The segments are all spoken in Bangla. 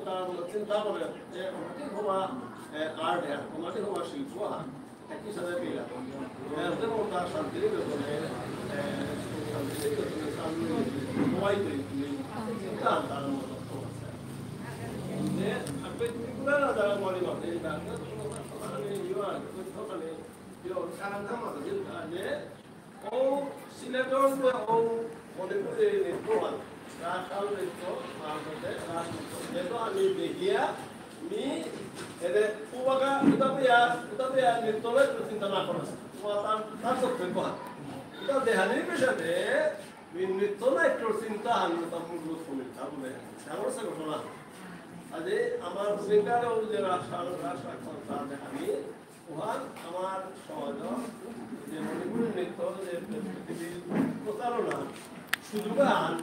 তারা চিন্তা করে যে অতি হওয়া আর্ট হ্যাঁ অতি হওয়া শিল্প হ্যাঁ একই সাথে পেলা যেমন তার শান্তিনিকেতনে শান্তিনিকেতনে সবাই তৈরি চিন্তা তার মতো আছে যে আপনি যারা মনে করে যে ও সিলেটর ও মনে করে নেত্রমান রাখাল নৃত্য যেহেতু আমি দেখিয়া মি এতে উবাকা উদাপিয়া নৃত্যলৈ চিন্তা না করা তার সত্যি কোয়া এটা দেহানির পেশাতে নৃত্য নাট্যর চিন্তা আনন্দ মূল ভূমিকা বলে এমন সে ঘটনা আজে আমার ভূমিকার যে রাষ্ট্র আমি উহান আমার সমাজ যে মণিপুরী নৃত্য যে পৃথিবীর প্রচারণা সুযোগ আন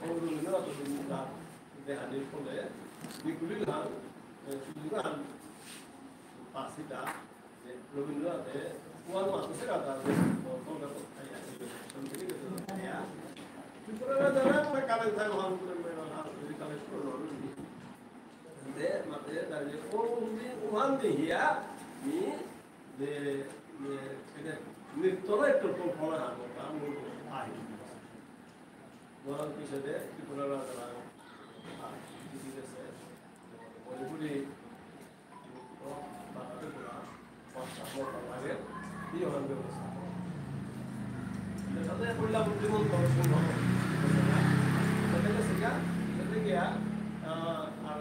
রবীন্দ্রনাথ দেহানির ফলে বিগুলি গান সুযোগ আন পাশিটা রবীন্দ্রনাথে ওয়ান মাসে কাটা কালেক্ট থাকে কালেক্ট করলো mate dari uhan dia ni de nittola ekটু কল্পনা হাবো কারণ আই বড় কিছু দে ত্রিপুরা রাজা কিছু দেশে বলিগুলি বানাতে পুরা পাঁচটা মোটা লাগে এই হল ব্যবস্থা তাতে পড়লা বুদ্ধিমান দর্শন হবে তাতে সেটা সেটা গিয়া আর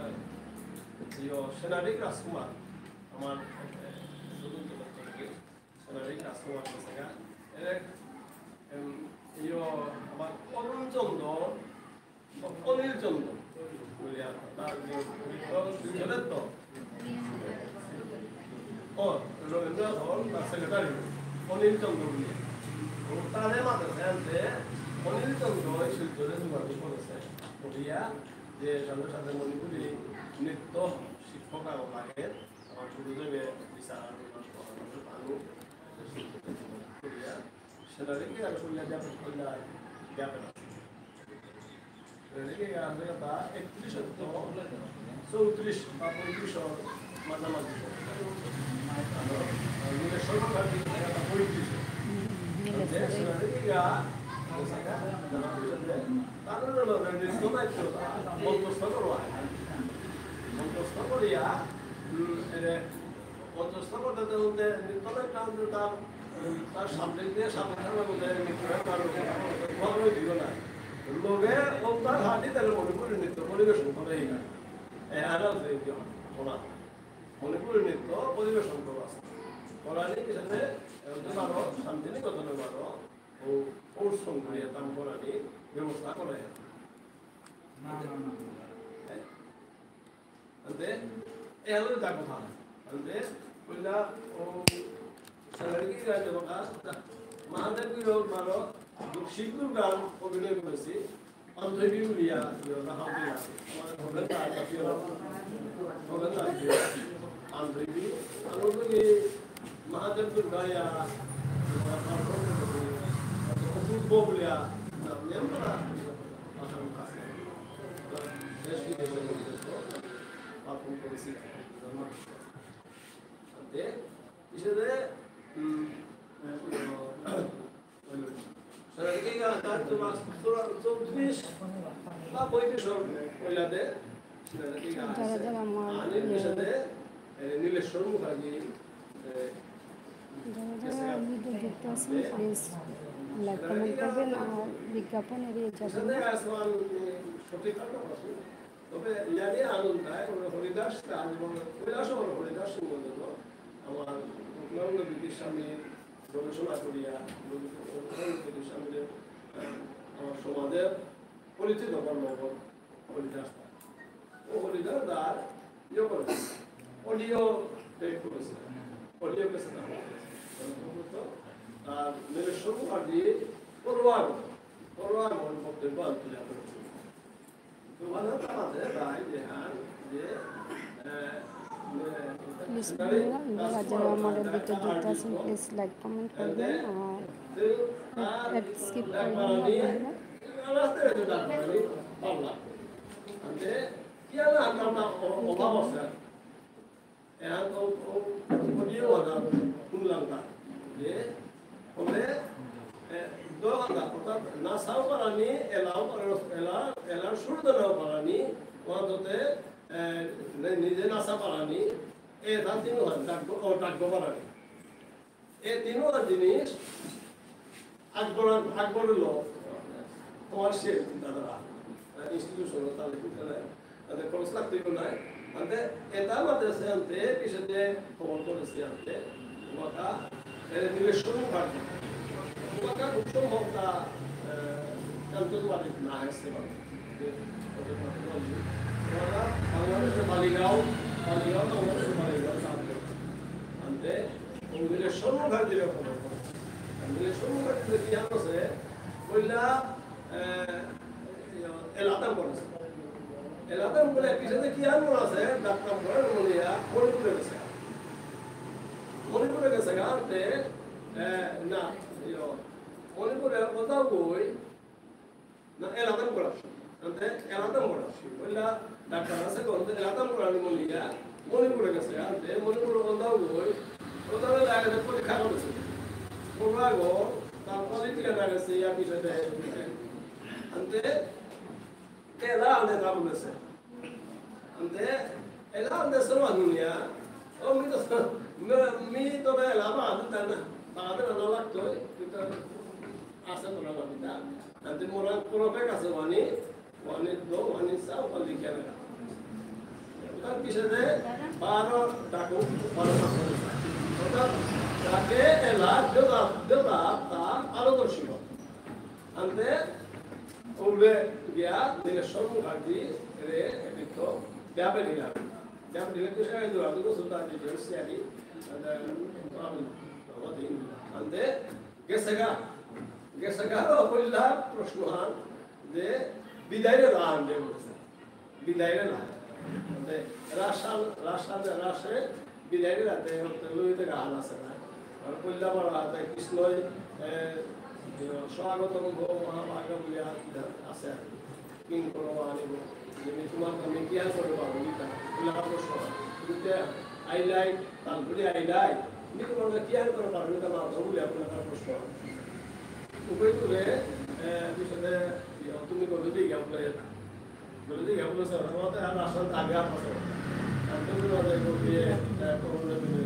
यो सेनाडिक राजकुमार আমার সেনাডিক রাজকুমার সেগা यो আমার অরুণ চন্দ্র অনিল চন্দ্র বলিয়া তার যে তো ও রবীন্দ্রনাথ হল তার সেক্রেটারি অনিল চন্দ্র বলিয়া তারে মাঝে অনিল চন্দ্র এই শিল্পে যোগাযোগ করেছে বলিয়া যে সাথে সাথে মণিপুরি নৃত্য শিক্ষক লাগে আমার গুরুদেবে বিচার ভালো সেনারিকে আর কইলা যাবে কইলা যাবে না রেগে আসলে বা 31 তো 34 বা 35 মাঝামাঝি মানে সরকার থেকে 35 সেনারিকে তাহলে নৃত্য নাট্য মন্তস্থ করবা মন্তস্থ করিয়া মন্তস্থ করতে হতে নৃত্য নাট্য তার সামনে দিয়ে সামনের মধ্যে নৃত্য দিল না লোকে ও তার হাতি তাহলে মণিপুরি নৃত্য পরিবেশন করে শোনা মণিপুরি নৃত্য পরিবেশন করা করানি সাথে আরো শান্তিনিকেতনের আরো পরিশ্রম করিয়া দাম করানি ব্যবস্থা করে అంటే ఏదో తక్కువ అంటే ఇలా సరిగ్గా ఒక మాధవిలో మరో శిల్పులు గారు অভিনয় করেছি অন্তর্ভুক্ত লিয়া রাহাউদি আমার ভগত আকিও ভগত আকিও অন্তর্ভুক্ত আলোকে মাধবপুর গায়া ফুটবল লিয়া নেমরা আসাম কাছে দেশি আপন করেছি তে ইসে সরকারিয়া তার তো মাস 34 বা 35 কইলাতে সরকারিয়া আনির বিষয়ে নীলেশ্বর মুখার্জি যারা ভিডিও দেখতে আসেন প্লিজ লাইক কমেন্ট করবেন আর বিজ্ঞাপন এড়িয়ে যাবেন তবে ইয়ারে আনন্দ হয় হরিদাস কৈলাস হরিদাস সিংহ আমার নন্দ বিদ্যুৎ স্বামীর গবেষণা করিয়া বিদ্যুৎ স্বামীর আমার সমাজের পরিচিত কর্মকর হরিদাস ও হরিদাস তার ইয়ে করেছে অডিও টেক করেছে অডিও কেসে আর নীলেশ্বর মুখার্জি পড়ুয়ার বক্তব্য তুলে করেছে প্লিজ যারা আমাদের ভিডিও দেখতে আসেন প্লিজ লাইক কমেন্ট করবেন আর স্কিপ করবেন কি আর আমরা অভাব আছে এখন ওদিও না শুনলাম না যে বলে দোকানদার অর্থাৎ নাসাও পারানি এলার সুরদনাও পারানি অন্ততে নিজে নাসা পারানি এ তার তিনও ডাকবো পারানি এই তিনও জিনিস আকবরের লোক কমার্শিয়াল চিন্তাধারা ইনস্টিটিউশন তাদের খরচ লাগতে নাই అంటే এটা মাদ্রাসে আনতে পিছনে খবর করেছে আনতে তোমাকা নিবেশন পার্টি তোমাকা খুব সম্ভব তা আন্তর্জাতিক না আসতে পারে বাংলাদেশের বালিগাঁও বাংলাদেশের সামনে আনতে নিবেশন পার্টি খবর করে নিবেশন পার্টি কি আছে কইলা এলাকাম করেছে এলাকাম বলে পিছনে কি আর মনে আছে ডাক্তার করে মনিয়া মণিপুরে গেছে গাতে না মণিপুরে কোথাও বই না এলাকাম করা আনতে এলাকাম করা বললা ডাক্তার আছে কোন এলাকাম করা মনিয়া মণিপুরে গেছে আনতে মণিপুরে কোথাও বই কোথাও লাগে পরীক্ষা করেছে পূর্বাগো তারপরে টিকা লাগাছে ইয়া পিছনে আনতে ela ande na bulese ande ela ande solo dunia o mi to be la ba da na la to kita asa to na ba ande mora kono pe ka wani do wani sa wali kena tar pisade baro dako baro oda dake ela doda ta aro doshimo ande Ove dia delle sono guardi re detto diabolica. Diabolica c'è il durato questo da di giorni ande gesaka quella proshman de bidayre ran de bidayre ran ande rashe bidayre rate loite gahala sara R quella bada kishno স্বাগতম মহাভাগা বলিয়া আছে কিং করো আনিব যেমনি তোমার আমি কি আর করতে পারবো এটা বলে প্রশ্ন দুটো আইলাই তারপরে আইলাই তুমি তোমার কি আর করতে পারবো এটা না বলে আপনার প্রশ্ন উভয় তুলে পিছনে তুমি বলে দিই গাবলে স্যার আমাদের আর আসল আগে আছে তুমি বলে গিয়ে করোনা দিলে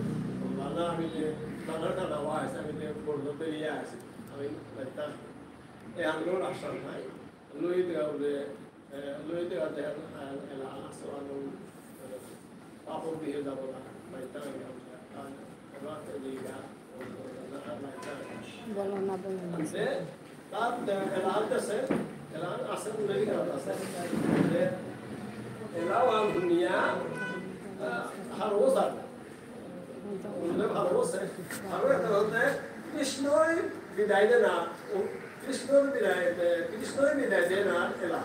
না আমি যে নানাটা দাওয়া আছে আমি যে বলতে ইয়া আছে আমি একটা এই আন্দোলন আসার নাই লইতে গেলে এলা আসল পাপড় দিয়ে যাব না বলো না তার এলা আছে এলা আসল লইতে আছে এলাও আম দুনিয়া হারোসা ভালোবাসে ভালো একটা হতে কৃষ্ণই বিদায় দেয় না কৃষ্ণই বিদায় দেয় না এলা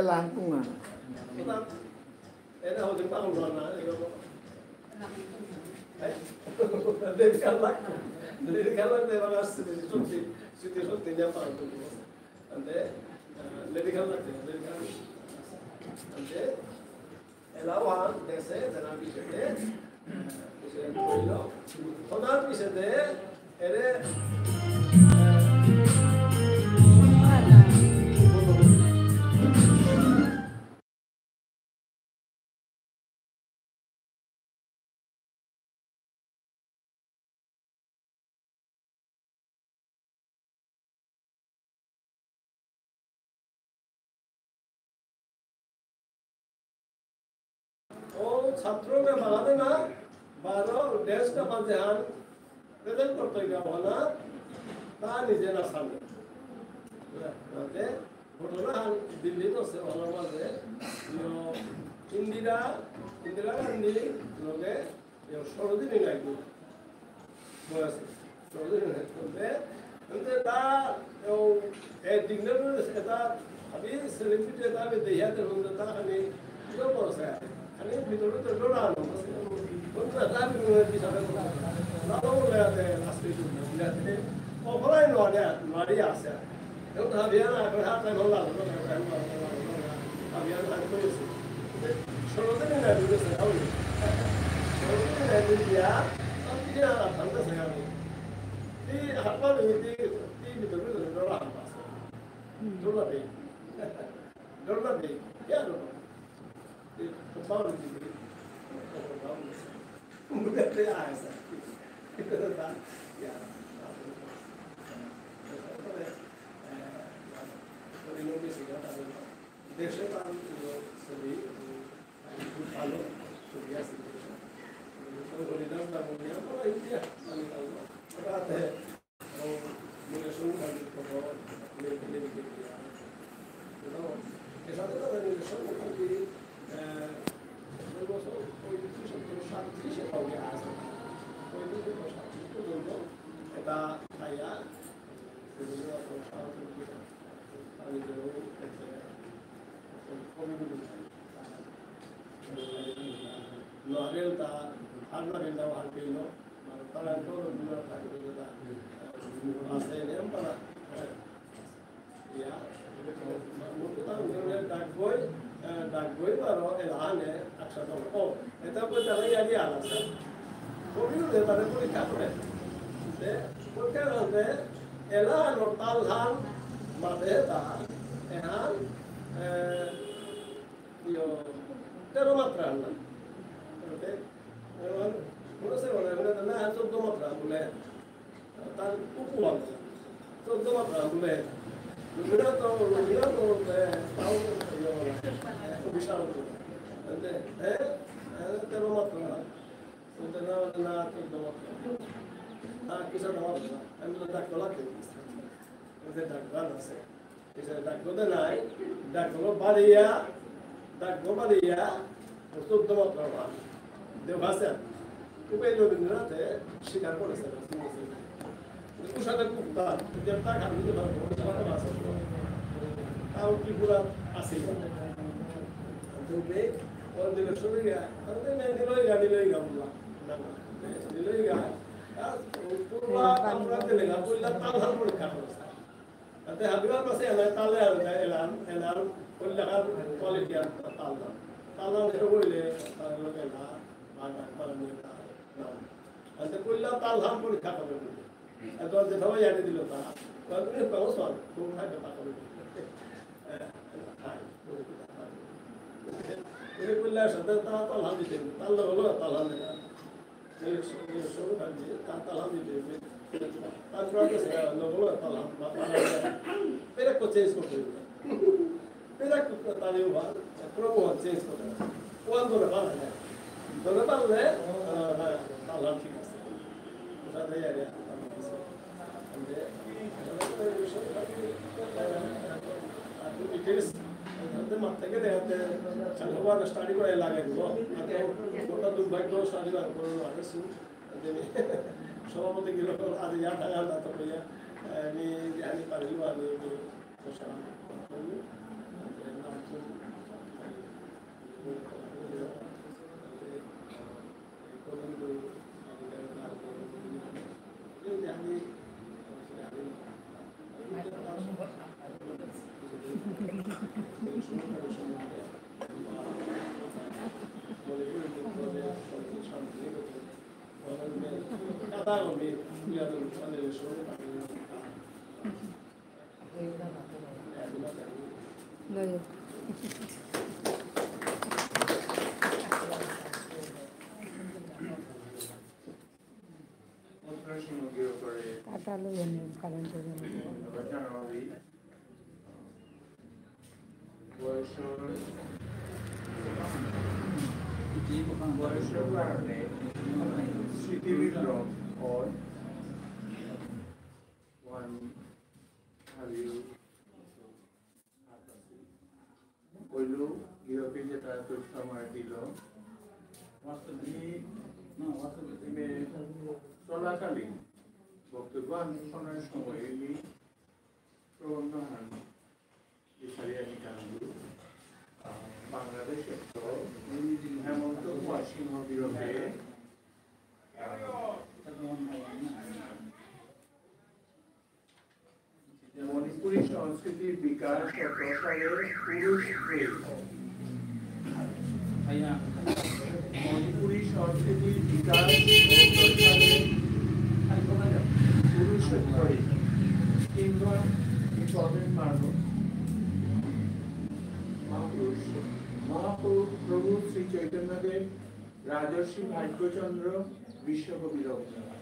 Langkungan. Era hojeng pangon na Dari kalak de bagas suti nyapa itu. Ante dari kalak ante elawan dese dana bisete bisete koilo. Onar bisete ere ছাত্রকে বাগানে না বারো দেশটা বাজে হান প্রেজেন্ট করতে গেল না তা নিজে না সামনে ঘটনা দিল্লি তো সে ভালো মাঝে ইন্দিরা গান্ধী লোকে সরোজিনী নাইডু বয়স সরোজিনী নাইডু 근데 다 dignitas এটা আমি সেলিব্রিটি এটা আমি দেখিয়া দেখুন তা আমি ইয়ে করছে আমি ভিতরে তো ডরানো বন্ধু এটা আমি হিসাবে লাভ লাগে আসলে যাতে অফলাইন নড়ি আছে এবং ভাবিয়ান আগে হাতে নলা ভাবিয়ান হাতে করেছে সরোজিনী নাইডু কে সাউন্ড সরোজিনী নাইডু দিয়া আমি দিয়া ভালো সাগানি 이 학과는 이 밑으로 놀아 안 봤어. 놀라비. 놀라비. 야 너. 이 공부하는 집이. 무대에 아서. 그러다 야. 우리 놈이 시간 안 돼. 대신 안 이거 소리 발로 소리야 쓰고. 우리 남자 보면 뭐라 이게 아니 나오고. Berarti, menyusun dan pokok milik dia. Itu, kesana itu ada menyusun bukan di, berbosan, itu satu santri siapa yang asal, itu santri itu dulu, kita kaya, dulu aku santri kita, kami dulu, kami dulu, Noel ta, harga kita harga lo. Kalau itu dulu tak kita asal yang mana, ya, mungkin orang dak boy baru elan aksar tu. Oh, itu pun cara yang dia alas. Kami itu cara pun ikat tu. Deh, mungkin ada elan or talhan mata dah, elan, yo, terumatra anda. Deh, elan. Mana saya orang mana na tu dua matra boleh, tan ukuran tu dua matra boleh. Lumina tu tahu yo bisa tu. Ante, terus matra. Tu na tu dua matra. Kisah dua matra. Anda tak kolak tu. Ante tak kolak nasi. Kisah tak kolak naik, tak kolak balia, tu dua matra. Dia bahasa. Kupai lo binarate শিকার করেছে ওর সাথে খুব তার যেটা খাবি দিতে পারবো চালাতে পারছে তাও কি পুরা আছে তুমি ওর দিকে শুনে গিয়া তাহলে নিলই গা বললাম নিলই গা আর পুরা আমরা দিলে গা বললা তাল হাল পরীক্ষা করেছে তাতে হাবিবার পাশে তালে এলাম বললা কোয়ালিটি আর তাল এটা বললে লোকে না বাংলা পালন Ante kulla talham pun kata begitu. Atau ante tahu yang di luar. Kalau ni kau soal, kau nak kata begitu. Ini kulla sudah talham itu. Talham ni. Ini suruh kan dia talham itu. Tanpa tu saya talham. Pera kau change kau tu. Pera kau tadi buat. Kau change kau tu. Kau tu nak apa? Kalau tak le, talham sih. Ada ya. Ande, aku details, ande mata ke deh, kalau orang study kau elang itu, atau kita tu baik kau study lah, kau ada sih, ande ni, semua mesti kira kau ada ya, ada tak punya, ni pariwa ni, macam, কাটালো কারেন্টের জন্য বয়স বয়সের কারণে স্মৃতিবিভ্রম or one have you বললো ইউরোপে যেটা তোর সময় দিল চলাকালীন বক্তব্য আন্দোলনের সময় এই প্রবন্ধ বিচারিয়ানি কান্দু বাংলাদেশের তো হেমন্ত সিংহ বিরোধে মণিপুরী সংস্কৃতির বিকাশ ও প্রসারে পুরুষ মণিপুরী সংস্কৃতির বিকাশ ও প্রসারে পুরুষ কিংবা পদের মানুষ মহাপ্রভু শ্রী চৈতন্যদেব রাজর্ষি ভাগ্যচন্দ্র বিশ্বকবি রবীন্দ্রনাথ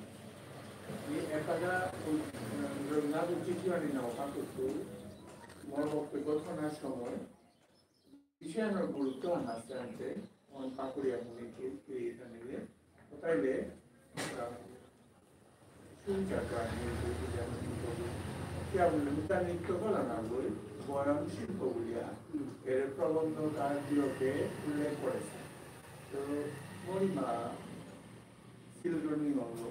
একাদা রবীন্দ্রনাথ চিঠিবাণী নৌকা করতো মর বক্তব্য শোনার সময় বিষয়ের গুরুত্ব আনতে আনতে কাকুরিয়া মুনিকে নিলে তাইলে নৃত্য কলা না বই বয়ন শিল্প বলিয়া এর প্রবন্ধ কার্যকে উল্লেখ করেছে তো মরিমা সিলগ্রনি অঙ্গ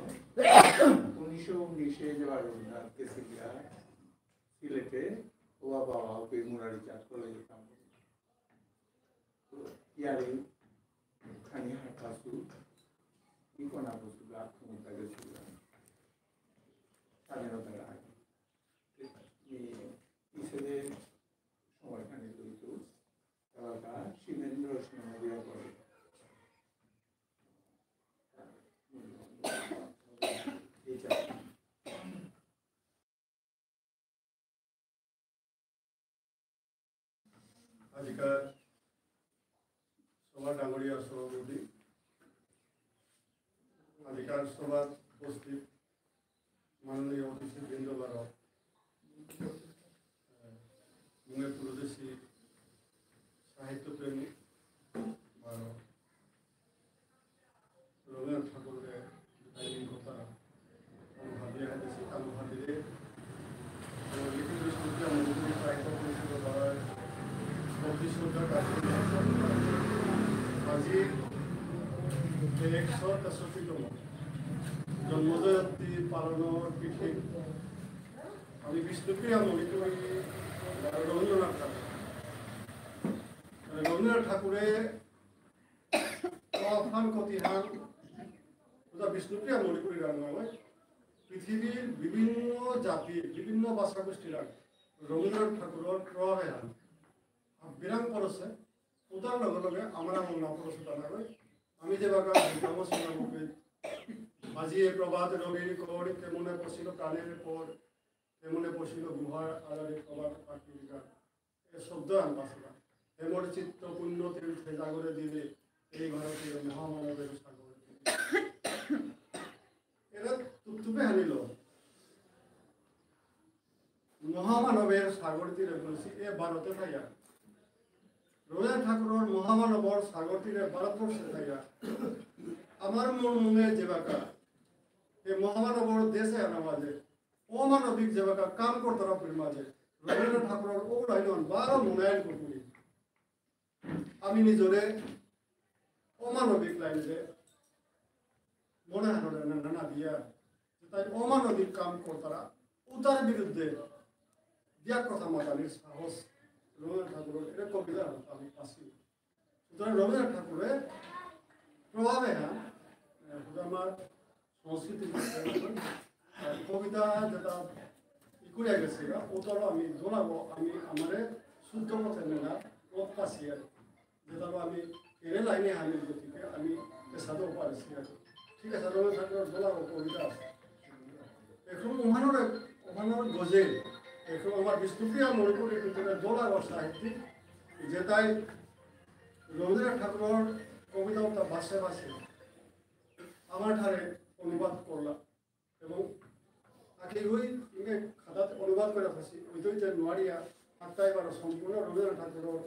1919 যে রবীন্দ্রনাথ গেছিলিয়া সিলেটে ওয়া বাবা ওকে মুরারি চাষ কলেজে কাম তো ইয়ারে খানি হাঁটাসু ইকোনা বসু আত্মহত্যা গেছিল স্বাধীনতার আগে ইসেদের সময়খানে জড়িত এলাকা শিবেন্দ্র সিংহ দিয়া করে আজিকার সভা ডাঙরিয়ার সভাপতি আজিকার সভার উপস্থিত মাননীয় অতিথি বৃন্দবার মুঙের প্রদেশী সাহিত্যপ্রেমী রবীন্দ্রনাথ ঠাকুরের কথা ভাবিয়ে হাতেছি তালু ভাবিয়ে লিখিত বিশ্ববিদ্যালয় মণিপুরী সাহিত্য পরিষদ দ্বারা আজি 163তম জন্মজয়ন্তী পালনৰ তিথি আমি বিষ্ণুপ্ৰিয়া মণিপুৰী রবীন্দ্রনাথ ঠাকুরে অফান কতিহান বিষ্ণুপ্রিয়া মণিপুরী রান্না পৃথিবীর বিভিন্ন জাতির বিভিন্ন ভাষাগোষ্ঠীর রবীন্দ্রনাথ ঠাকুরের প্রহান বিরাং পড়ছে ওটার লগে লগে আমার না পড়ছে তা না আমি যে বাগা আজি প্রভাত রবির কর কেমনে পশিল প্রাণের পর কেমনে পশিল গুহার আড়ালে প্রভাত পাখিকা এ শব্দ আন পাছিলাম হেমর চিত্ত পুণ্য তীর্থে জাগরে দিলে এই ভারতীয় মহামানবের সাগরে এরা টুপটুপে হানিল মহামানবের সাগর তীরে বলছি এ ভারতে থাইয়া রবীন্দ্রনাথ ঠাকুরের মহামানবর সাগর তীরে ভারতবর্ষে থাইয়া আমার মনে যে বাকা এই মহামানবর দেশে আনা মাঝে অমানবিক যে বাকা কাম করতে মাঝে রবীন্দ্রনাথ ঠাকুরের ও লাইন 12 মূল্যায়ন করি আমি নিজরে অমানবিক লাইনে মনে হয় না দিয়া তাই অমানবিক কাম করতারা উতার বিরুদ্ধে দিয়া কথা মাতানির সাহস রবীন্দ্রনাথ ঠাকুরের এটা কবিতা আমি পাচ্ছি সুতরাং রবীন্দ্রনাথ ঠাকুরের প্রভাবে হ্যাঁ আমার সংস্কৃতি কবিতা যেটা ইকুড়িয়া গেছে ওটারও আমি দোলাবো আমি আমার শুদ্ধ পথে নেনা পথ পাচ্ছি আর যেটা আমি এর লাইনে আমি গতিকে আমি পেশাতেও পারছি আর ঠিক আছে রবীন্দ্রনাথ ঠাকুরের দোলাবো কবিতা আছে এখন ওখানোর গজে এখন আমার বিষ্ণুপ্রিয়া মণিপুরের ভিতরে দোলাবো সাহিত্যিক যেটাই রবীন্দ্রনাথ ঠাকুরের কবিতা ওটা ভাষে ভাষে আমার ঠারে অনুবাদ করলাম এবং আগে ওই ইংরে খাতাতে অনুবাদ করে থাকি ওই যে নোয়ারিয়া আটটাই বার সম্পূর্ণ রবীন্দ্রনাথ ঠাকুরের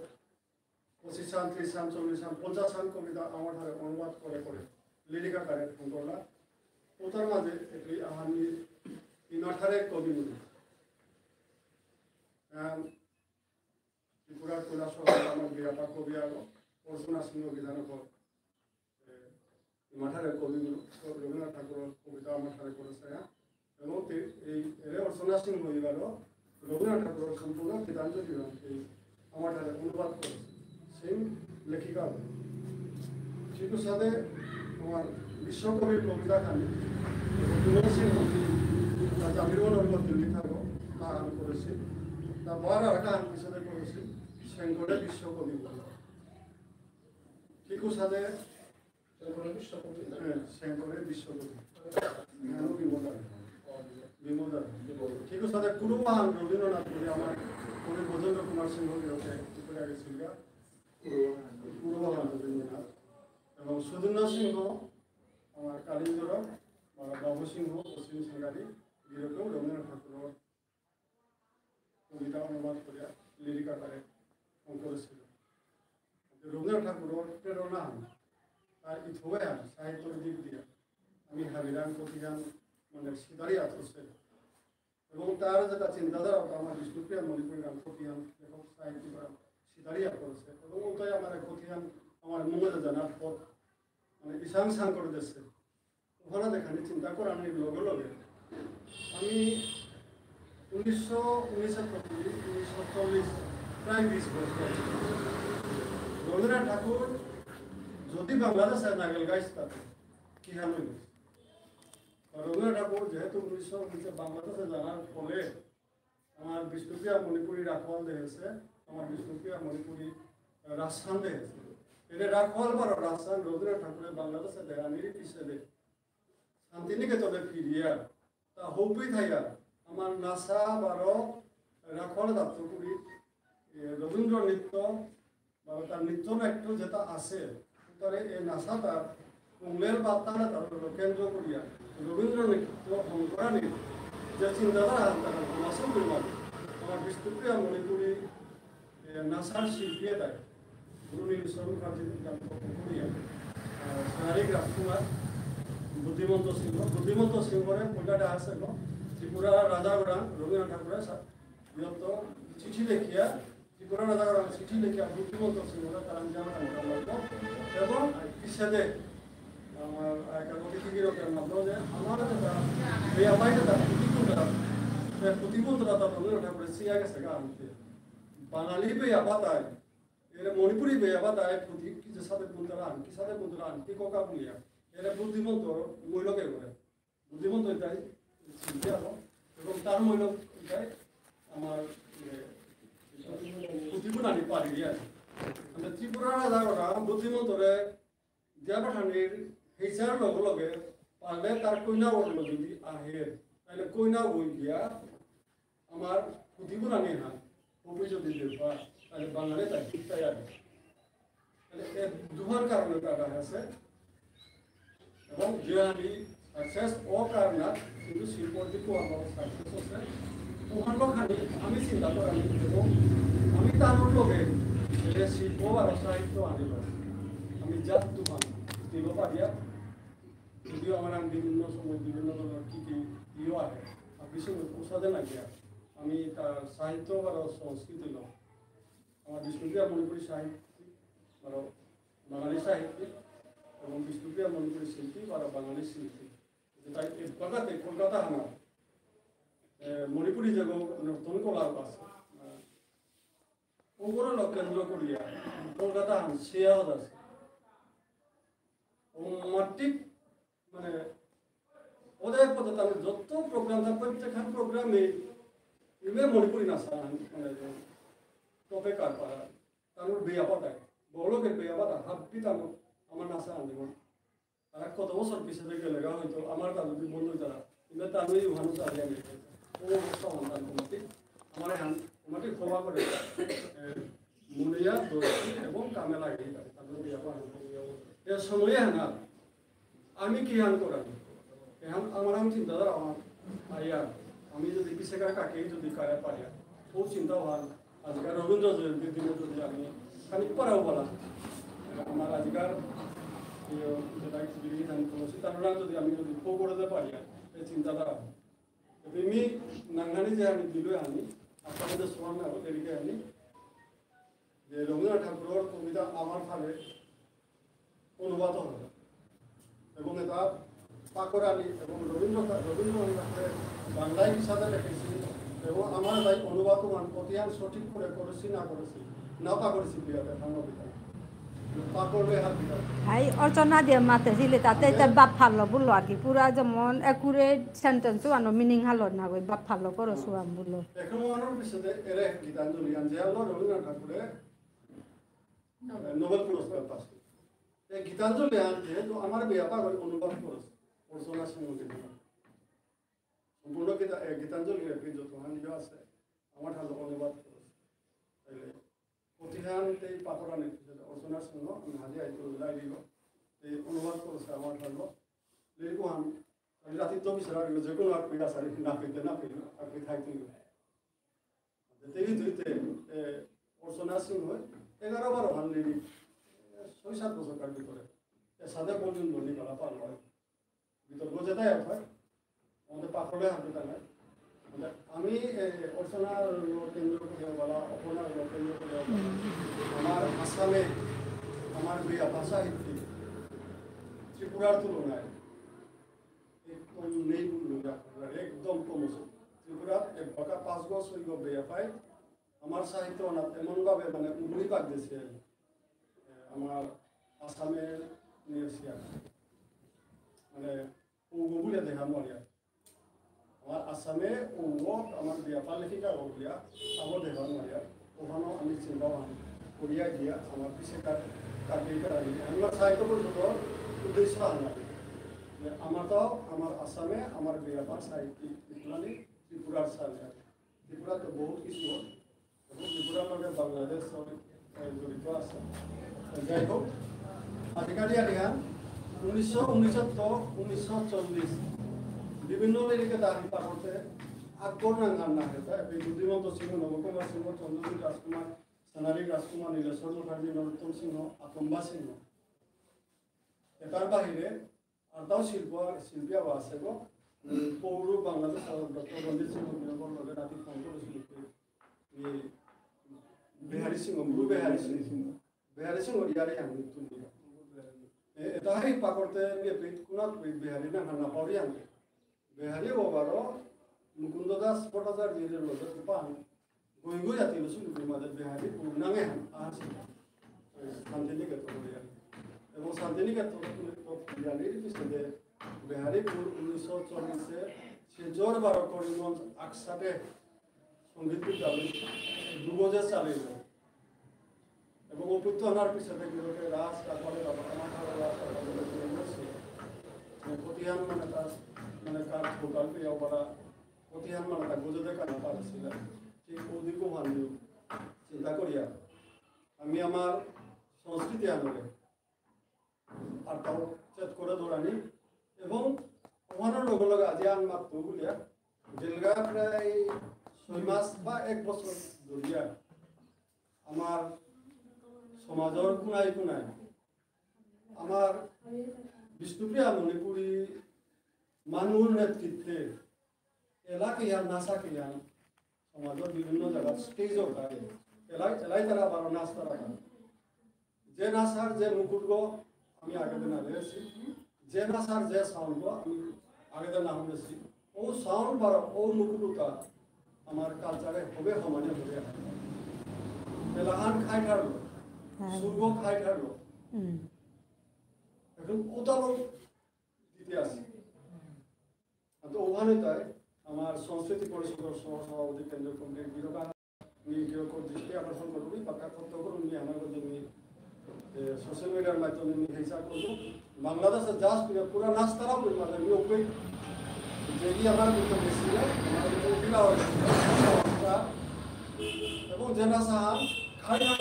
25 সান 30 সান 40 সান 50 সান কবিতা আমার ধারে অনুবাদ করে করে লিরিক আকারে করলা ওটার মাঝে একটি আমি ইনাঠারে কবি বলি ত্রিপুরার কৈলাস আমার বিরাটা কবি আলো অর্জুন সিংহ বিধানক মাঠারে কবিগুলো রবীন্দ্রনাথ ঠাকুরের কবিতা আমার ঠারে করেছে এবং এই এর অর্জুন সিংহ হয়ে গেল রবীন্দ্রনাথ ঠাকুরের সম্পূর্ণ গীতাঞ্জলি এই আমার ঠারে অনুবাদ করেছে সেই লেখিকা সেটার সাথে আমার বিশ্বকবির কবিতা খানি সিংহ জামিরুল অল্প দিল্লি থাকো তা আমি করেছি তা বড় একটা আমি পিছনে করেছি সেঙ্করে বিশ্বকবি ঠিকুর সাথে সেঙ্করে বিশ্বকবি বিমোদার ঠিকুর সাথে কুরুবাহান রবীন্দ্রনাথ বলে আমার কবি ভজেন্দ্র কুমার সিংহ করে গেছিল কুরুবাহান রবীন্দ্রনাথ এবং সুধীন্দ্র সিংহ আমার কালিন্দর বাবু সিংহ অসীম সিংহারি এরকম রবীন্দ্রনাথ ঠাকুরের কবিতা অনুবাদ করে লিরিক আকারে করেছিল রবীন্দ্রনাথ ঠাকুরের প্রেরণা আর ইথোয়া সাহিত্যের দিক দিয়ে আমি হাবিরান কবিগান মানে সিদারি আছে এবং তার যেটা চিন্তাধারা আমার বিষ্ণুপ্রিয়া মণিপুরী গান কবিগান এবং সাহিত্য সিদারিয়া করেছে এবং ওটাই আমার কবিগান আমার মঙ্গল জানার পথ মানে ইসাং সাং করে দিচ্ছে ওখানে দেখানি চিন্তা করার লগে লগে আমি 1940 প্রায় 20 বছর রবীন্দ্রনাথ ঠাকুর যদি বাংলাদেশে নাগেল গাইছে তাতে কি হাল হয়ে রবীন্দ্রনাথ ঠাকুর যেহেতু 1919 বাংলাদেশে জানার ফলে আমার বিষ্ণুপ্রিয়া মণিপুরী রাখওয়াল দেখেছে আমার বিষ্ণুপ্রিয়া মণিপুরী রাজস্থান দেখেছে এটা রাখওয়াল বা রাজস্থান রবীন্দ্রনাথ ঠাকুরের বাংলাদেশে দেখানির পিছিয়ে শান্তিনিকেতনে ফিরিয়া তা হৌপি থাইয়া আমার নাসা বারো রাখওয়াল দাপ্তপুরী রবীন্দ্র নৃত্য বা তার নৃত্য নাট্য যেটা আছে তারে এই নাসা তার কুমলের বার্তাটা তার কেন্দ্র করিয়া রবীন্দ্র নৃত্য অঙ্করানি যে চিন্তাধারা তারা মাসুম পরিমাণ আমার বিষ্ণুপ্রিয়া মণিপুরী নাসার শিল্পী তাই গুরু নীলচন্দ্র মুখার্জী করিয়া শারীরিক রাজকুমার বুদ্ধিমন্ত সিংহরে পূজাটা আছে ত্রিপুরা রাজাগড়া রবীন্দ্রনাথ ঠাকুরের বৃহত্ত চিঠি লেখিয়া ত্রিপুরা রাজাগড়া চিঠি লেখিয়া বুদ্ধিমন্ত সিংহরে তারা এবং পিছাদে আমার অতিথিগিরকের মাধ্যমে যে আমার যেটা বেয়াবাইতে তার প্রতিবন্ধতা তার রবীন্দ্রনাথ ঠাকুরের সিয়া গেছে গা আনতে বাঙালি বেয়াবা তাই এর মণিপুরি বেয়াবা তাই প্রতি যে সাথে বন্ধুরা আন কি সাথে বন্ধুরা আন কি কোকা বলিয়া এর বুদ্ধিমন্ত মূল্যকে করে বুদ্ধিমন্ত এটাই শিল্পী আলো এবং তার মূল্য এটাই আমার প্রতিগুণ আনি পারি মানে ত্রিপুরা রাজাগড়া বুদ্ধিমন্তরে দিয়া পাঠানির হেঁচার লগে লগে পারলে তার কইনা উঠল যদি আহে তাহলে কইনা বই গিয়া আমার প্রতিগুণ আনি হান কবি যদি দেবা তাহলে বাঙালি তাই তাই আগে তাহলে এর দুহার কারণে তারা আছে এবং যে আমি সাকসেস অকারণা কিন্তু শিল্পর দিকও আমার সাকসেস আছে ওখান খানি আমি চিন্তা করি এবং আমি তার লগে শিল্প আর সাহিত্য আনিব আমি জাত দোকান দিব পারিয়া যদিও আমার বিভিন্ন সময় বিভিন্ন ধরনের কী কী ইয়ে আহে আর বিশেষ প্রসাদে লাগিয়া আমি তার সাহিত্য আর সংস্কৃতি লম আমার বিষ্ণুপ্রিয়া মণিপুরী সাহিত্যিক আর বাঙালি সাহিত্যিক এবং বিষ্ণুপ্রিয়া মণিপুরী শিল্পী আর বাঙালি শিল্পী তাই কলকাতা আমার মণিপুরী যে নতুন কলা আছে ওগুলো কেন্দ্র করিয়া কলকাতা শেয়ার আছে মাত্রিক মানে ওদের পদ্ধতি আমি যত প্রোগ্রাম থাকে প্রত্যেকখান প্রোগ্রামে ইমে মণিপুরি নাচা মানে টপে কার পারা তার বেয়া পাতায় বড়লোকের বেয়া পাতা হাব্বি তানো আমার নাচা আনব তারা কত বছর পিছিয়ে গেলে হয়তো আমার তার যদি বন্ধু তারা ইমে তানুই ওখানে চালিয়ে আমি ও সন্তান কমাতে আমার আমাকে ক্ষমা করে মুনিয়া দোষী এবং কামে লাগিয়ে তাদের বেয়া পাতা এর সময়ে না আমি কি হান করার এখন আমার আমি চিন্তাধারা আমার আইয়া আমি যদি পিছিয়ে কাকে যদি কারে পারিয়া খুব চিন্তা হওয়ার আজকাল রবীন্দ্র জয়ন্তীর দিনে যদি আমি খানিক পরেও বলা আমার আজকাল যেটা এক্সপিরিয়েন্স আমি করেছি তারা যদি আমি যদি ফো করতে পারি এই চিন্তাধারা এমনি নাঙ্গানি যে আমি দিল আনি আপনাদের সমান এদিকে আনি যে রবীন্দ্রনাথ ঠাকুরের কবিতা আমার ফালে অনুবাদ হবে এবং এটা পাকরানি এবং রবীন্দ্রনাথের বাংলায় হিসাবে লিখেছি এবং আমার তাই অনুবাদ প্রতিহান সঠিক করে করেছি না করেছি না করেছি বিয়াতে কবিতা পাকড়ে হাত দিলাম হাই অর্চনা দিয়ে মাতে ছিলে তাতে বাপ ভালো বললো আর কি পুরা যেমন একুরেট সেন্টেন্সও আনো মিনিং হালো না কই বাপ ভালো করো সুয়াম বললো এখন আমার পিছনে এরে গীতাঞ্জলি যে হলো রবীন্দ্রনাথ ঠাকুরের নোবেল পুরস্কার পাস এই গীতাঞ্জলি যেহেতু আমার ব্যাপার অনুবাদ করেছে অর্চনা সিংহকে সম্পূর্ণ গীতাঞ্জলি যত হানি আছে আমার হাতে অনুবাদ করেছে তাইলে প্রতিহান এই পাকড়া নিতে অর্চনা সিংহ আমি হাজি আইতো লাই দিব এই অনুবাদ করেছে আমার হাতে লিখবো আমি রাতে তো বিছরা যে কোনো আর পিড়া সারি না পেতে না পেলে আর কি থাকতে তেই দুইতে অর্চনা সিংহ 11-12 ভান লিখি 6-7 বছর কার ভিতরে সাদা পর্যন্ত নি করা পার হয় ভিতর বোঝাতে হয় আমাদের পাকড়ে হাতে টানা আমি অর্চনার কেন্দ্র করে বলা অপনার কেন্দ্র করে আমার আসামে আমার ভাষা সাহিত্যিক ত্রিপুরার তুলনায় একদম নেই একদম কমছে ত্রিপুরা এক ভাষা 5 গজ হইব বেয়া পাই আমার সাহিত্য অনাথ এমনভাবে মানে উগলি পাক দিয়েছে আমার আসামের নিয়েছিয়া মানে উগুলে দেখা মরিয়া আমার আসামে উগত আমার বিয়াপা লেখিকা ওগুলিয়া আমার দেখা মরিয়া ওখানেও আমি চিন্তা করিয়া গিয়া আমার পিছিয়ে কাটিয়ে আমার সাহিত্য পরিষদ উদ্দেশ্য আনা আমার তো আমার আসামে আমার বিয়াপা সাহিত্যিক ইসলামী ত্রিপুরার সাথে ত্রিপুরা তো বহুত কিছু এবং ত্রিপুরার লগে বাংলাদেশ জড়িত আছে যাই হোক আজিকালি আলিয়া 1940 বিভিন্ন লিরিকে দাঁড়িয়ে পারতে আকবর নাঙ্গান না হেতা এই বুদ্ধিমন্ত সিংহ নবকুমার সিংহ চন্দ্রজিৎ রাজকুমার সোনালী রাজকুমার নীলেশ্বর মুখার্জী নরোত্তম সিংহ আকম্বা সিংহ এটার বাহিরে আর তাও শিল্পী আবার আছে গো পৌর বাংলাদেশ ডক্টর রঞ্জিত সিংহ বিনগর লগে রাতি ফোন করেছিল বিহারী সিংহ গুরু বিহারী সিংহ ইয়ারে আমি তুলি এটা এই পাকড়তে কোনা বিহারী না হান্না পাউরি আমি বিহারী ওবারও মুকুন্দ দাস ভট্টাচার্য জিলের লগে পান গই জাতি লসুন মাঝে বিহারী পূর্ণাঙ্গে আসে শান্তিনিকেতন এবং শান্তিনিকেতন বিহারীর পিছনে বিহারীপুর 1940 সে জোর 12 করিমগঞ্জ একসাথে সঙ্গীত বিদ্যালয় 2 বছর চালিয়ে এবং উপযুক্ত হওয়ার পিছনে রাস রাখবালের প্রতিহান মানে তার মানে কার ভোকাল পেয়েও পড়া প্রতিহান মানে তার বোঝাতে কারণ পারছিল ঠিক ওদিকেও মানি চিন্তা করিয়া আমি আমার সংস্কৃতি আনলে আর তাও চেত করে ধরানি এবং ওখানের লগে লগে আজি আন মাত্র বলিয়া জেলগা প্রায় 6 মাস বা 1 বছর ধরিয়া আমার সমাজের কোনায় কোনায় আমার বিষ্ণুপ্রিয়া মণিপুরী মানুষ নেতৃত্বে এলাকায় নাচাকিয়া সমাজের বিভিন্ন জায়গায় স্টেজও থাকে এলাই তারা 12 নাচ তারা যে নাচার যে মুকুট গো আমি আগের দিন আলেছি যে নাচার যে সাউন্ড গো আমি আগের দিন আহমেছি ও সাউন্ড বার ও মুকুটটা আমার কালচারে হবে সমানে হবে এলাহান খাই থাকলো সুর্গ খাই থাকলো এখন ওটাও দিতে আসি তো ওখানে তাই আমার সংস্কৃতি পরিষদের সভাপতি কেন্দ্র কমিটির বিরোধা দৃষ্টি আকর্ষণ করবি পাকা করতে করুন আমার জন্য সোশ্যাল মিডিয়ার মাধ্যমে হিসাব করবো বাংলাদেশের জাস পুরা নাস্তারাও মানে ওপে যেটি আমার কিন্তু বেশি এবং জেনা সাহান খাই না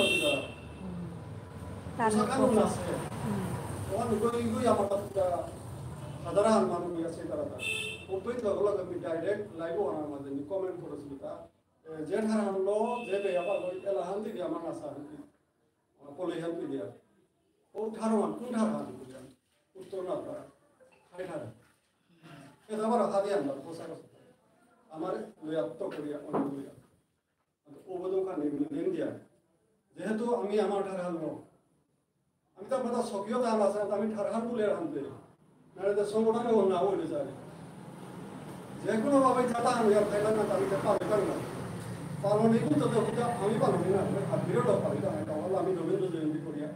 সাধারণ মানুষ আছে তারা ওপে লগলগ আমি ডাইরেক্ট লাইভ আনার মাঝে কমেন্ট করেছিল তা যে ধারা আনলো যে বেয়াবা এলাহান দিকে আমার নাচা পলিহান পিডিয়া ও ঠারমান কোন ঠারমান উত্তর না পারা খাই ঠার এটা আবার হাতে আনলাম পোশাক আমার লয়াত্ত করিয়া অনেক লইয়া ওবদোকানে নেন দিয়া যেহেতু আমি আমার ঠার হালবো আমি তো আপনার সক্রিয়তা আছে আমি ঠার হাল বলে আনতে নাহলে তো সংগঠনে না হইলে যায় যে কোনোভাবে যাতা আমি আর খাইলা না আমি পারবে পারি না পালন এই তো আমি পালন না আর বিরোধ পারি না তাহলে আমি রবীন্দ্র জয়ন্তী করিয়া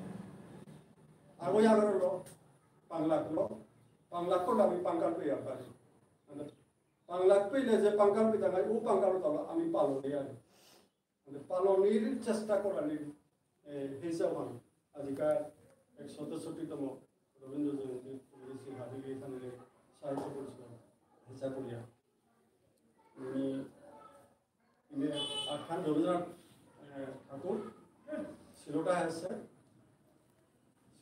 আর ওই আগের হলো পাংলাক করলে আমি পাঙ্কাল পেয়ে পারি পাংলাক পেলে যে পাঙ্কাল পেতে হয় ও পাঙ্কাল তলা আমি পালন আর পালনের চেষ্টা করার হিসাব আজিকার ১৬৭তম রবীন্দ্র জয়ন্তী হাবিবি এখানে সাহিত্য পরিষদ হিসাব করিয়া আখ্যান রবীন্দ্রনাথ ঠাকুর সিলোটা আছে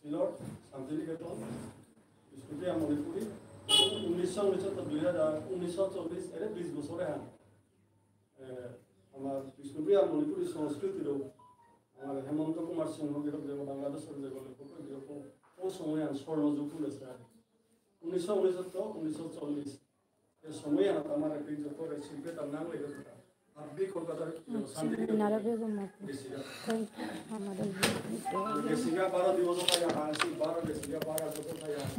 সিলট শান্তিনিকেতন বিষ্ণুপ্রিয়া মণিপুরী 1939 এর 20 বছরে হ্যাঁ আমার বিষ্ণুপ্রিয়া মণিপুরী সংস্কৃতিরও আমার হেমন্ত কুমার সিংহ যেরকম যেমন বাংলাদেশের যে লেখক যেরকম ও সময় স্বর্ণযুগ খুলেছে 1939 এর সময় আমার একটি যত শিল্পে তার নাম লেগেছে আপনি কলকাতার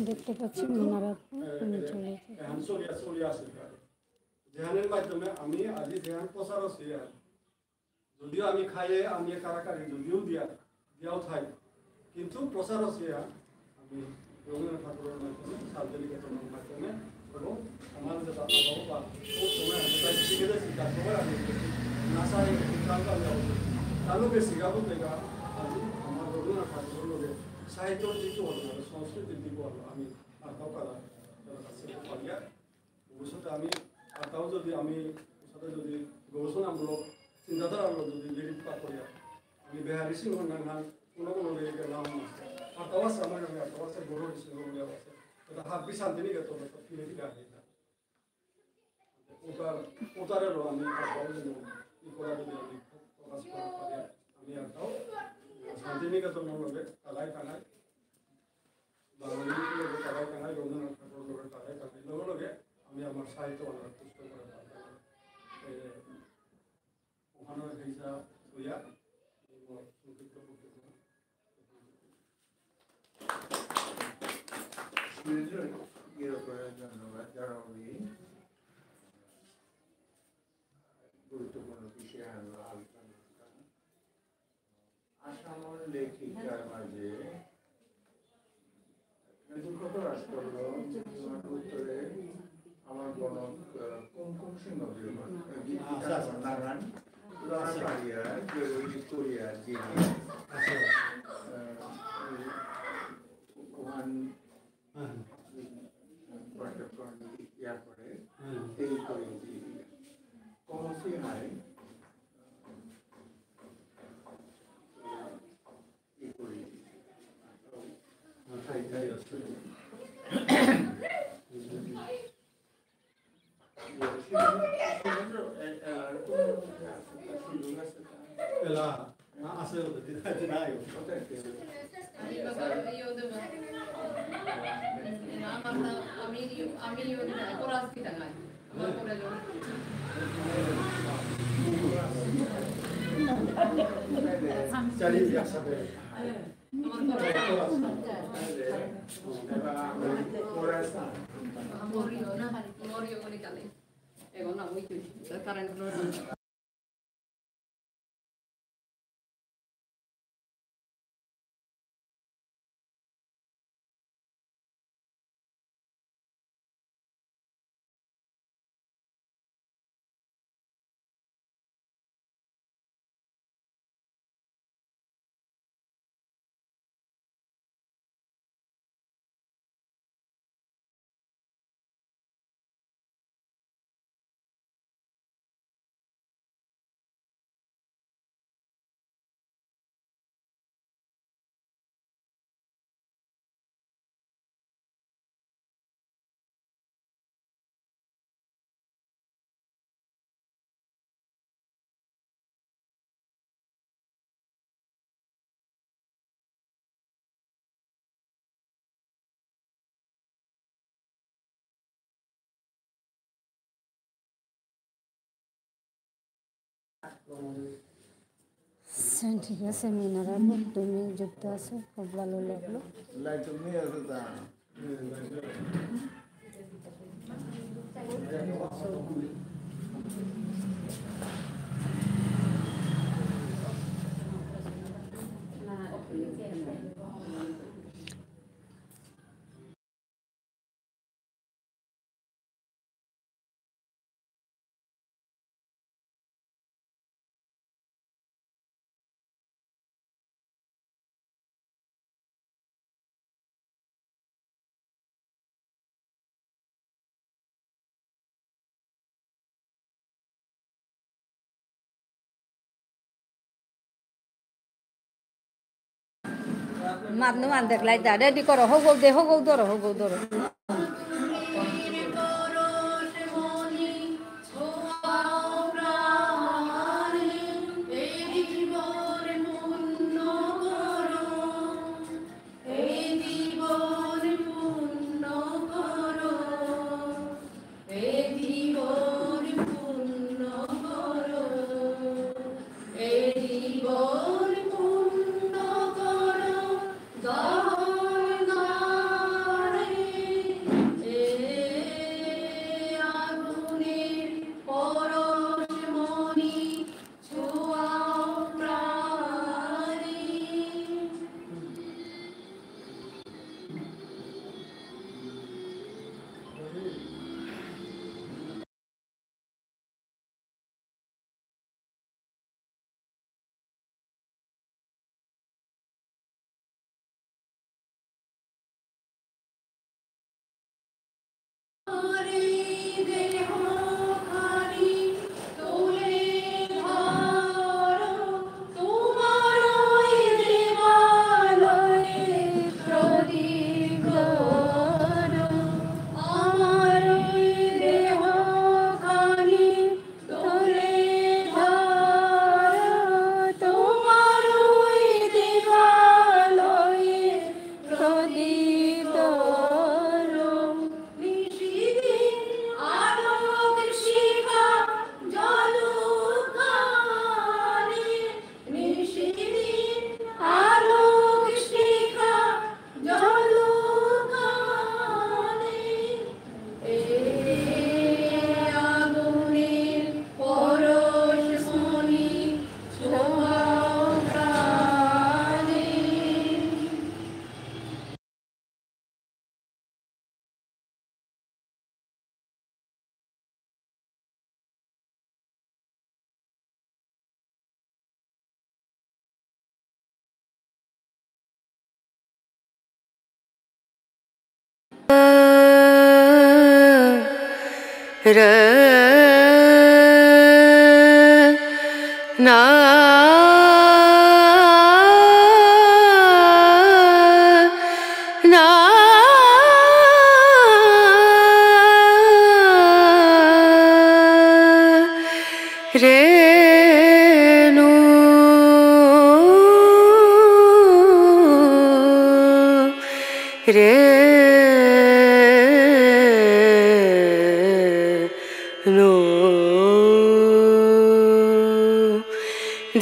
দেখতে পাচ্ছি ধ্যানের মাধ্যমে আমি আজি ধ্যান প্রচার যদিও আমি খাইয়ে আমি কারাকারি যদিও দিয়াও থাই কিন্তু প্রচার আমি রবীন্দ্রনাথ ঠাকুরের মাধ্যমে শান্তিনিকেতনের মাধ্যমে এবং আমার যে বাবা বা ও সময় আমি শিখে যাচ্ছি তার সময় আমি নাসায় তালুকে শিখাবো দেখা আজি আমার রবীন্দ্রনাথ ঠাকুরের লোকে সাহিত্যর দিকে হলো সংস্কৃতির দিকে হলো আমি আঁকাও করা পারিয়া ভবিষ্যতে আমি আঁকাও যদি আমি সাথে যদি গবেষণামূলক চিন্তাধারা যদি লিরিক্ত করিয়া আমি বেহারি সিংহ নাম কোনো কোনো লিরিকের নাম আছে আঁকাও আছে আমার আঁকাও আছে গৌরব সিংহ বলে আছে এটা হাবি শান্তিনিকেতন ফিরে ফিরে আসে ওটারেরও আমি আঁকাও যদি ই করা যদি আমি প্রকাশ করা পারি আমি আঁকাও শান্তিনিকেতনের লগে কালাই কানাই বাঙালির লগে কালাই কানাই রবীন্দ্রনাথ ঠাকুরের লগে কালাই কানাই লগে লগে আমি আমার সাহিত্য অনেক পুস্তক করে পারতাম ওখানে হিসাব হইয়া সংক্ষিপ্ত ধন্যবাদ জানাবি গুরুত্বপূর্ণ বিষয় আলোচনা আসামের লেখিকার মাঝে দুঃখ প্রকাশ করল উত্তরে আমার গণক কুমকুম সিংহ নারায়ণ পাড়িয়া কোরিয়া যিনি ওখান ইয়া করে এই করে কমসি হাই ই করি আছে নাই চারি একসাথে Morio con i cali. E con la vuoi tu. ঠিক আছে মিনারা, তুমি যুক্ত আছো, খুব ভালো লাগলো। লাইট নিয়ে আছে তা মাতনু মান দেখলাই তা রেডি করো, হগৌ ধরো।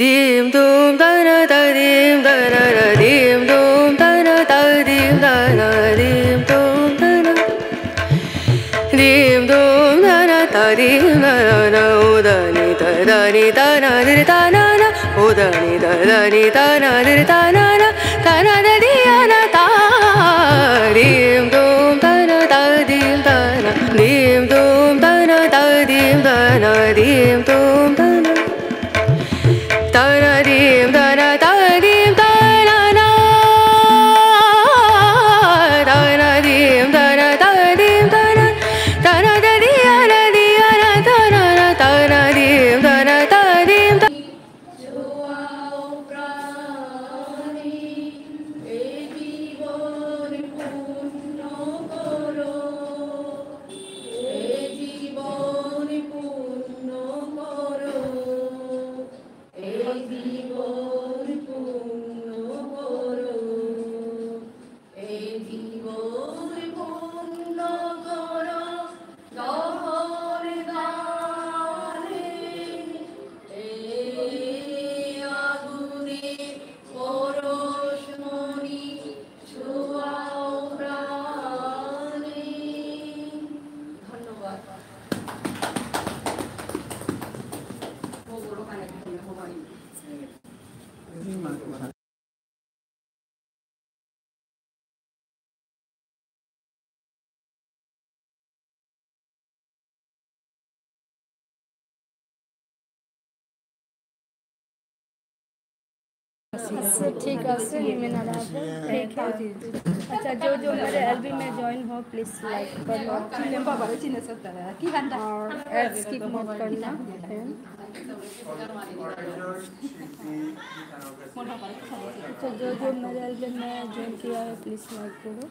Dim dum da na da dim da na na dim dum da na da dim da na dim dum da na dim dum da na da dim da na na o da ni da na di da na na o da ni da na di da na na di na da dim dum da na da dim da na dim dum da na da dim da na dim dum da na da na dim da na da dim da na na da na dim da na da dim da na da na da di na da na na da na dim da na da dim da Joao prani अच्छा ठीक है हिमेन ठीक है अच्छा जो जो मेरे एलबी में ज्वाइन हो प्लीज लाइक करना और एड स्किप मत करना तो जो जो मेरे एलबी में ज्वाइन किया है प्लीज लाइक करो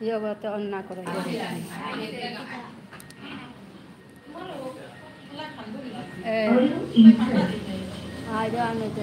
ইয়গতে অন্যায় করে আজ আমি তো